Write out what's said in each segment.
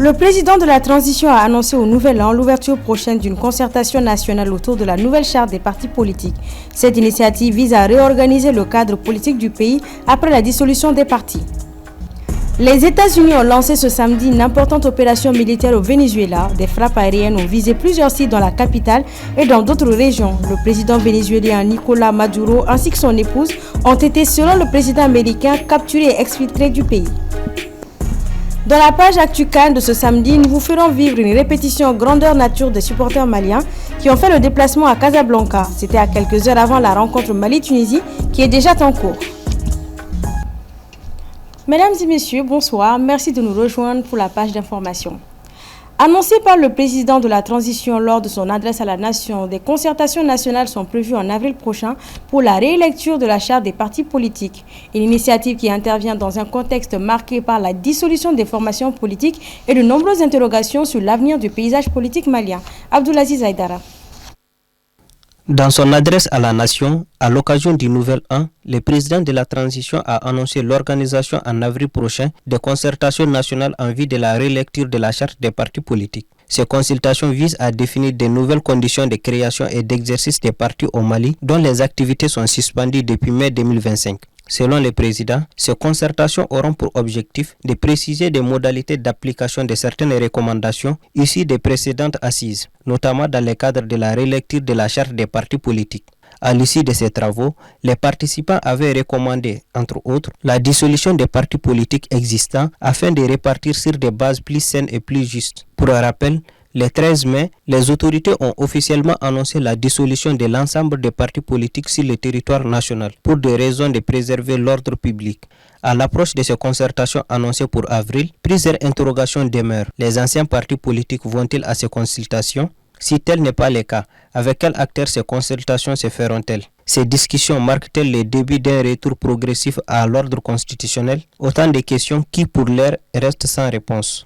Le président de la transition a annoncé au Nouvel An l'ouverture prochaine d'une concertation nationale autour de la nouvelle charte des partis politiques. Cette initiative vise à réorganiser le cadre politique du pays après la dissolution des partis. Les États-Unis ont lancé ce samedi une importante opération militaire au Venezuela. Des frappes aériennes ont visé plusieurs sites dans la capitale et dans d'autres régions. Le président vénézuélien Nicolás Maduro ainsi que son épouse ont été, selon le président américain, capturés et exfiltrés du pays. Dans la page ActuCAN de ce samedi, nous vous ferons vivre une répétition grandeur nature des supporters maliens qui ont fait le déplacement à Casablanca. C'était à quelques heures avant la rencontre Mali-Tunisie qui est déjà en cours. Mesdames et messieurs, bonsoir. Merci de nous rejoindre pour la page d'information. Annoncé par le président de la transition lors de son adresse à la nation, des concertations nationales sont prévues en avril prochain pour la réélecture de la charte des partis politiques. Une initiative qui intervient dans un contexte marqué par la dissolution des formations politiques et de nombreuses interrogations sur l'avenir du paysage politique malien. Abdoulaziz Aïdara. Dans son adresse à la nation, à l'occasion du Nouvel An, le président de la transition a annoncé l'organisation en avril prochain de concertations nationales en vue de la rélecture de la charte des partis politiques. Ces consultations visent à définir de nouvelles conditions de création et d'exercice des partis au Mali, dont les activités sont suspendues depuis mai 2025. Selon le président, ces concertations auront pour objectif de préciser des modalités d'application de certaines recommandations issues des précédentes assises, notamment dans le cadre de la relecture de la charte des partis politiques. À l'issue de ces travaux, les participants avaient recommandé, entre autres, la dissolution des partis politiques existants afin de répartir sur des bases plus saines et plus justes. Pour rappel, le 13 mai, les autorités ont officiellement annoncé la dissolution de l'ensemble des partis politiques sur le territoire national pour des raisons de préserver l'ordre public. À l'approche de ces concertations annoncées pour avril, plusieurs interrogations demeurent. Les anciens partis politiques vont-ils à ces consultations? Si tel n'est pas le cas, avec quels acteurs ces consultations se feront-elles? Ces discussions marquent-elles le début d'un retour progressif à l'ordre constitutionnel? Autant de questions qui, pour l'heure, restent sans réponse.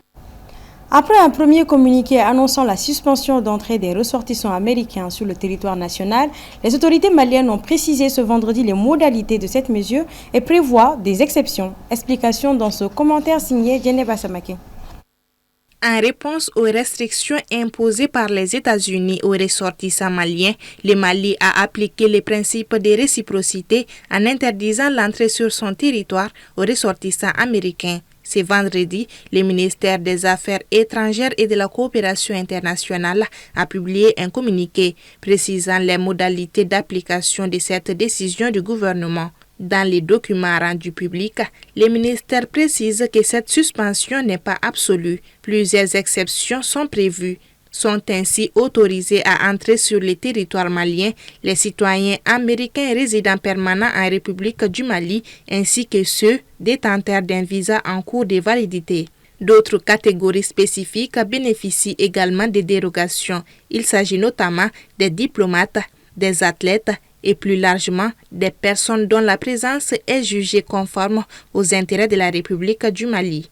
Après un premier communiqué annonçant la suspension d'entrée des ressortissants américains sur le territoire national, les autorités maliennes ont précisé ce vendredi les modalités de cette mesure et prévoient des exceptions. Explication dans ce commentaire signé Djeneba Samake. En réponse aux restrictions imposées par les États-Unis aux ressortissants maliens, le Mali a appliqué les principes de réciprocité en interdisant l'entrée sur son territoire aux ressortissants américains. Ce vendredi, le ministère des Affaires étrangères et de la coopération internationale a publié un communiqué précisant les modalités d'application de cette décision du gouvernement. Dans les documents rendus publics, le ministère précise que cette suspension n'est pas absolue. Plusieurs exceptions sont prévues. Sont ainsi autorisés à entrer sur le territoire malien les citoyens américains résidant permanents en République du Mali ainsi que ceux détenteurs d'un visa en cours de validité. D'autres catégories spécifiques bénéficient également des dérogations. Il s'agit notamment des diplomates, des athlètes et plus largement des personnes dont la présence est jugée conforme aux intérêts de la République du Mali.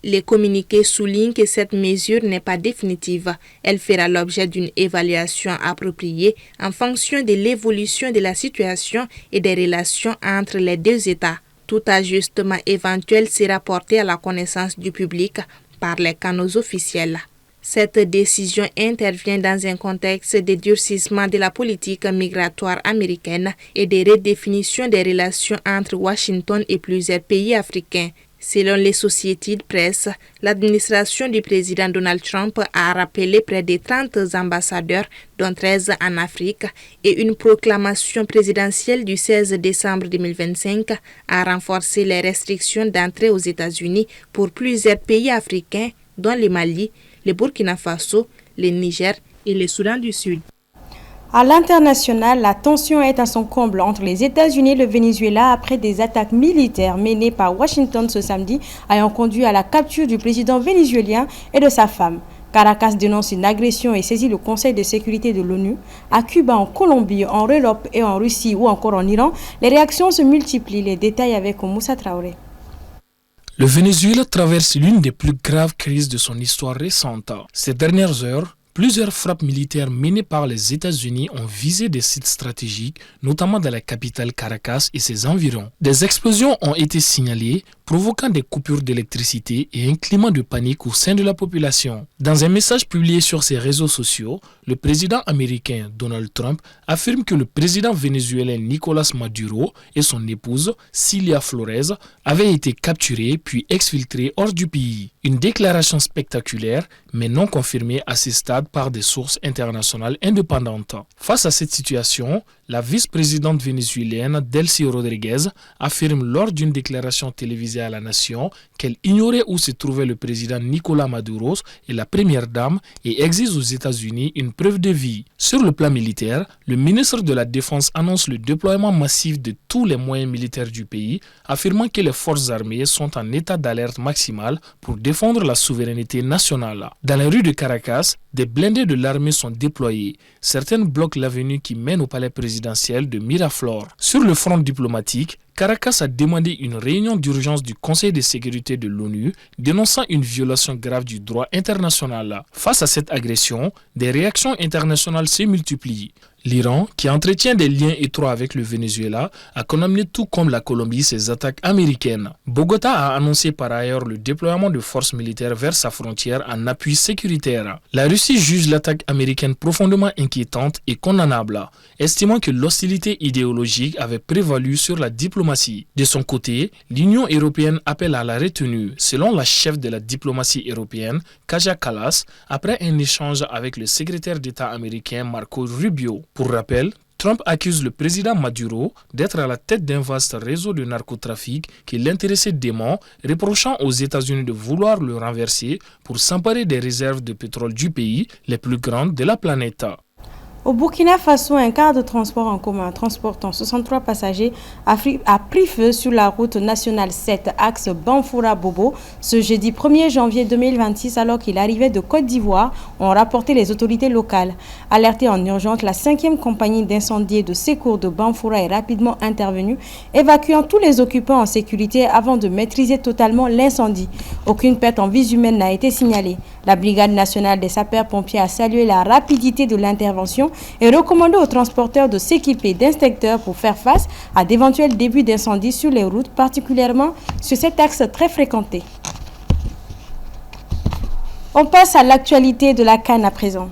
Les communiqués soulignent que cette mesure n'est pas définitive. Elle fera l'objet d'une évaluation appropriée en fonction de l'évolution de la situation et des relations entre les deux États. Tout ajustement éventuel sera porté à la connaissance du public par les canaux officiels. Cette décision intervient dans un contexte de durcissement de la politique migratoire américaine et de redéfinition des relations entre Washington et plusieurs pays africains. Selon les sociétés de presse, l'administration du président Donald Trump a rappelé près de 30 ambassadeurs, dont 13 en Afrique, et une proclamation présidentielle du 16 décembre 2025 a renforcé les restrictions d'entrée aux États-Unis pour plusieurs pays africains, dont le Mali, le Burkina Faso, le Niger et le Soudan du Sud. À l'international, la tension est à son comble entre les États-Unis et le Venezuela après des attaques militaires menées par Washington ce samedi ayant conduit à la capture du président vénézuélien et de sa femme. Caracas dénonce une agression et saisit le Conseil de sécurité de l'ONU. À Cuba, en Colombie, en Europe et en Russie ou encore en Iran, les réactions se multiplient. Les détails avec Moussa Traoré. Le Venezuela traverse l'une des plus graves crises de son histoire récente. Ces dernières heures, Plusieurs frappes militaires menées par les États-Unis ont visé des sites stratégiques, notamment dans la capitale Caracas et ses environs. Des explosions ont été signalées, provoquant des coupures d'électricité et un climat de panique au sein de la population. Dans un message publié sur ses réseaux sociaux, le président américain Donald Trump affirme que le président vénézuélien Nicolás Maduro et son épouse Cilia Flores avaient été capturés puis exfiltrés hors du pays. Une déclaration spectaculaire, mais non confirmée à ce stade par des sources internationales indépendantes. Face à cette situation, la vice-présidente vénézuélienne Delcy Rodriguez affirme lors d'une déclaration télévisée à la nation qu'elle ignorait où se trouvait le président Nicolás Maduro et la première dame et exige aux États-Unis une preuve de vie. Sur le plan militaire, le ministre de la Défense annonce le déploiement massif de tous les moyens militaires du pays, affirmant que les forces armées sont en état d'alerte maximale pour défendre la souveraineté nationale. Dans les rues de Caracas, des blindés de l'armée sont déployés. Certaines bloquent l'avenue qui mène au palais présidentiel de Miraflores. Sur le front diplomatique, Caracas a demandé une réunion d'urgence du Conseil de sécurité de l'ONU, dénonçant une violation grave du droit international. Face à cette agression, des réactions internationales se multiplient. L'Iran, qui entretient des liens étroits avec le Venezuela, a condamné tout comme la Colombie ces attaques américaines. Bogota a annoncé par ailleurs le déploiement de forces militaires vers sa frontière en appui sécuritaire. La Russie juge l'attaque américaine profondément inquiétante et condamnable, estimant que l'hostilité idéologique avait prévalu sur la diplomatie. De son côté, l'Union européenne appelle à la retenue, selon la chef de la diplomatie européenne, Kaja Kallas, après un échange avec le secrétaire d'État américain Marco Rubio. Pour rappel, Trump accuse le président Maduro d'être à la tête d'un vaste réseau de narcotrafic qui l'intéressait dément, reprochant aux États-Unis de vouloir le renverser pour s'emparer des réserves de pétrole du pays, les plus grandes de la planète. Au Burkina Faso, un car de transport en commun transportant 63 passagers a pris feu sur la route nationale 7, axe Banfoura-Bobo, ce jeudi 1er janvier 2026 alors qu'il arrivait de Côte d'Ivoire, ont rapporté les autorités locales. Alertée en urgence, la 5e compagnie d'incendie et de secours de Banfoura est rapidement intervenue, évacuant tous les occupants en sécurité avant de maîtriser totalement l'incendie. Aucune perte en vies humaines n'a été signalée. La Brigade nationale des sapeurs-pompiers a salué la rapidité de l'intervention et recommandé aux transporteurs de s'équiper d'instincteurs pour faire face à d'éventuels débuts d'incendie sur les routes, particulièrement sur cet axe très fréquenté. On passe à l'actualité de la CAN à présent.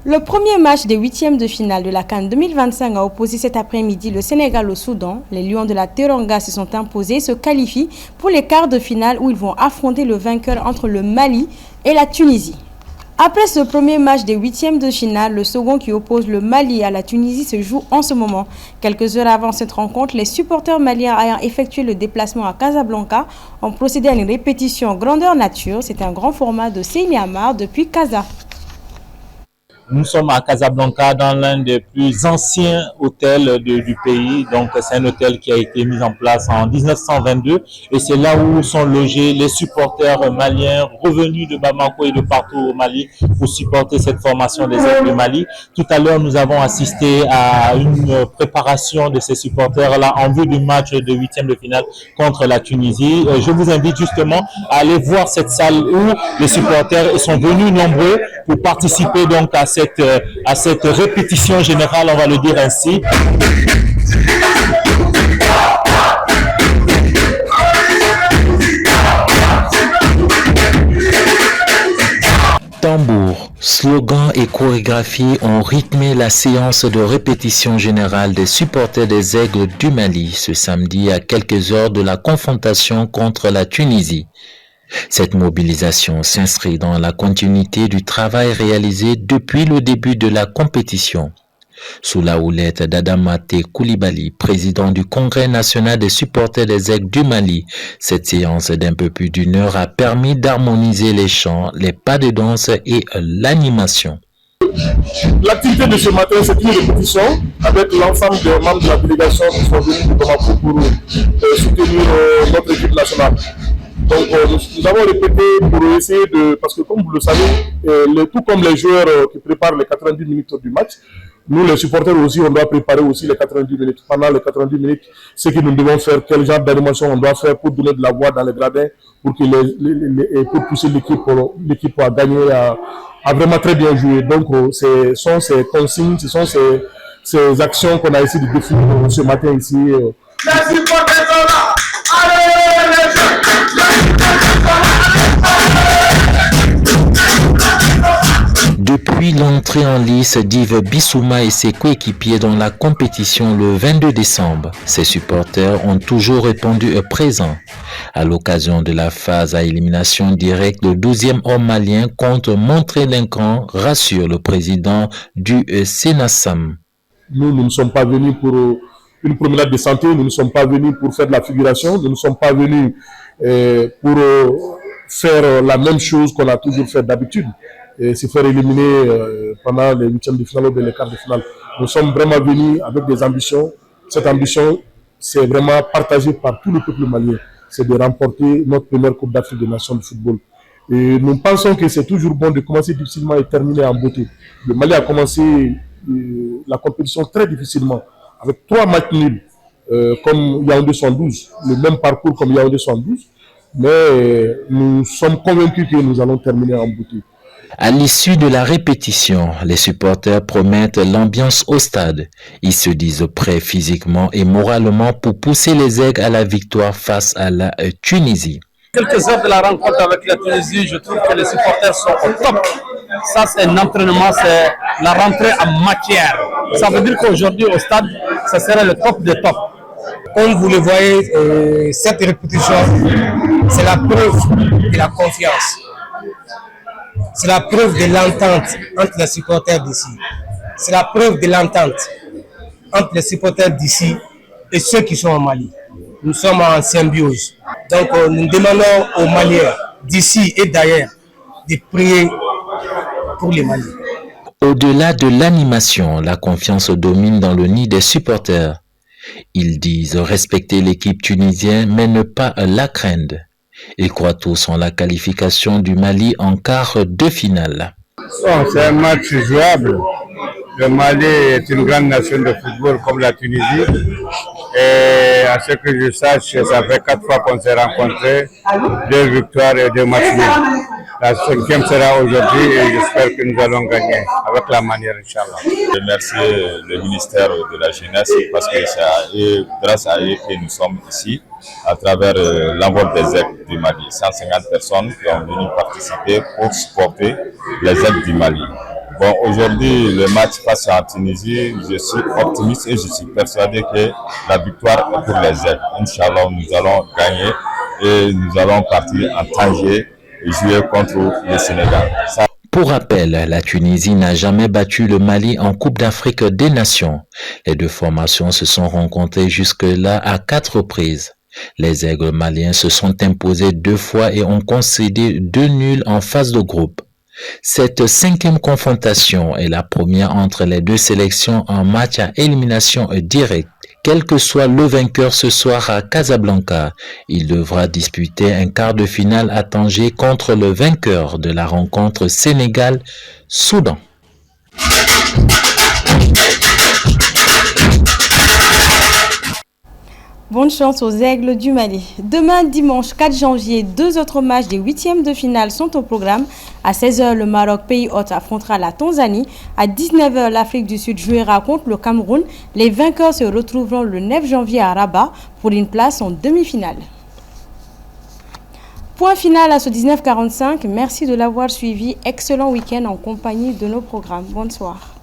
Le premier match des huitièmes de finale de la CAN 2025 a opposé cet après-midi le Sénégal au Soudan. Les Lions de la Teranga se sont imposés et se qualifient pour les quarts de finale où ils vont affronter le vainqueur entre le Mali et la Tunisie. Après ce premier match des huitièmes de finale, le second qui oppose le Mali à la Tunisie se joue en ce moment. Quelques heures avant cette rencontre, les supporters maliens ayant effectué le déplacement à Casablanca ont procédé à une répétition grandeur nature. C'est un grand format de Seyni Amar depuis Casa. Nous sommes à Casablanca dans l'un des plus anciens hôtels du pays. Donc c'est un hôtel qui a été mis en place en 1922 et c'est là où sont logés les supporters maliens revenus de Bamako et de partout au Mali pour supporter cette formation des Aigles du Mali. Tout à l'heure, nous avons assisté à une préparation de ces supporters-là en vue du match de huitième de finale contre la Tunisie. Je vous invite justement à aller voir cette salle où les supporters sont venus nombreux pour participer donc à cette répétition générale, on va le dire ainsi. Tambours, slogans et chorégraphies ont rythmé la séance de répétition générale des supporters des Aigles du Mali ce samedi à quelques heures de la confrontation contre la Tunisie. Cette mobilisation s'inscrit dans la continuité du travail réalisé depuis le début de la compétition. Sous la houlette d'Adamaté Koulibaly, président du Congrès national des supporters des Aigles du Mali, cette séance d'un peu plus d'une heure a permis d'harmoniser les chants, les pas de danse et l'animation. L'activité de ce matin, c'est une répétition avec l'ensemble des membres de la délégation qui sont venus de Bamako pour soutenir notre équipe nationale. Donc nous avons répété pour essayer de, parce que comme vous le savez, tout comme les joueurs qui préparent les 90 minutes du match, Nous, les supporters aussi, on doit préparer aussi les 90 minutes. Pendant les 90 minutes, ce que nous devons faire, quel genre d'animation on doit faire pour donner de la voix dans les gradins, pour pousser l'équipe à gagner, à vraiment très bien jouer. Donc, ce sont ces consignes, ce sont ces actions qu'on a essayé de définir ce matin ici. Les supporters sont là. Allez, les jeunes. Depuis l'entrée en lice d'Yves Bissouma et ses coéquipiers dans la compétition le 22 décembre, ses supporters ont toujours répondu présent. À l'occasion de la phase à élimination directe, le 12e homme malien compte montrer l'incran, rassure le président du Sénassam. Nous ne sommes pas venus pour une promenade de santé, nous ne sommes pas venus pour faire de la figuration, nous ne sommes pas venus pour faire la même chose qu'on a toujours fait d'habitude. Et se faire éliminer pendant les huitièmes de finale ou les quarts de finale. Nous sommes vraiment venus avec des ambitions. Cette ambition, c'est vraiment partagée par tout le peuple malien. C'est de remporter notre première Coupe d'Afrique des Nations de football. Et nous pensons que c'est toujours bon de commencer difficilement et terminer en beauté. Le Mali a commencé la compétition très difficilement, avec 3 matchs nuls, comme Yaoundé 112, le même parcours comme Yaoundé 112. Mais nous sommes convaincus que nous allons terminer en beauté. À l'issue de la répétition, les supporters promettent l'ambiance au stade. Ils se disent prêts physiquement et moralement pour pousser les Aigles à la victoire face à la Tunisie. Quelques heures de la rencontre avec la Tunisie, je trouve que les supporters sont au top. Ça, c'est un entraînement, c'est la rentrée en matière. Ça veut dire qu'aujourd'hui, au stade, ça serait le top des tops. Comme vous le voyez, cette répétition, c'est la preuve de la confiance. C'est la preuve de l'entente entre les supporters d'ici. C'est la preuve de l'entente entre les supporters d'ici et ceux qui sont au Mali. Nous sommes en symbiose. Donc nous demandons aux Maliens d'ici et d'ailleurs de prier pour les Maliens. Au-delà de l'animation, la confiance domine dans le nid des supporters. Ils disent respecter l'équipe tunisienne mais ne pas la craindre. Ils croient tous en la qualification du Mali en quart de finale. C'est un match jouable. Le Mali est une grande nation de football comme la Tunisie. Et à ce que je sache, ça fait 4 fois qu'on s'est rencontrés, 2 victoires et 2 matchs nuls. La 5e sera aujourd'hui et j'espère que nous allons gagner avec la manière, Inch'Allah. Je remercie le ministère de la Jeunesse parce que c'est grâce à eux que nous sommes ici à travers l'envol des Aigles du Mali. 150 personnes qui ont venu participer pour supporter les Aigles du Mali. Bon, aujourd'hui, le match face à la Tunisie, je suis optimiste et je suis persuadé que la victoire est pour les Aigles. Inch'Allah, nous allons gagner et nous allons partir en Tanger et jouer contre le Sénégal. Pour rappel, la Tunisie n'a jamais battu le Mali en Coupe d'Afrique des Nations. Les 2 formations se sont rencontrées jusque-là à 4 reprises. Les Aigles maliens se sont imposés 2 fois et ont concédé 2 nuls en phase de groupe. Cette 5e confrontation est la première entre les 2 sélections en match à élimination directe. Quel que soit le vainqueur ce soir à Casablanca, il devra disputer un quart de finale à Tanger contre le vainqueur de la rencontre Sénégal-Soudan. Bonne chance aux Aigles du Mali. Demain, dimanche 4 janvier, 2 autres matchs des 8e de finale sont au programme. À 16h, le Maroc, pays hôte, affrontera la Tanzanie. À 19h, l'Afrique du Sud jouera contre le Cameroun. Les vainqueurs se retrouveront le 9 janvier à Rabat pour une place en demi-finale. Point final à ce 19h45. Merci de l'avoir suivi. Excellent week-end en compagnie de nos programmes. Bonsoir.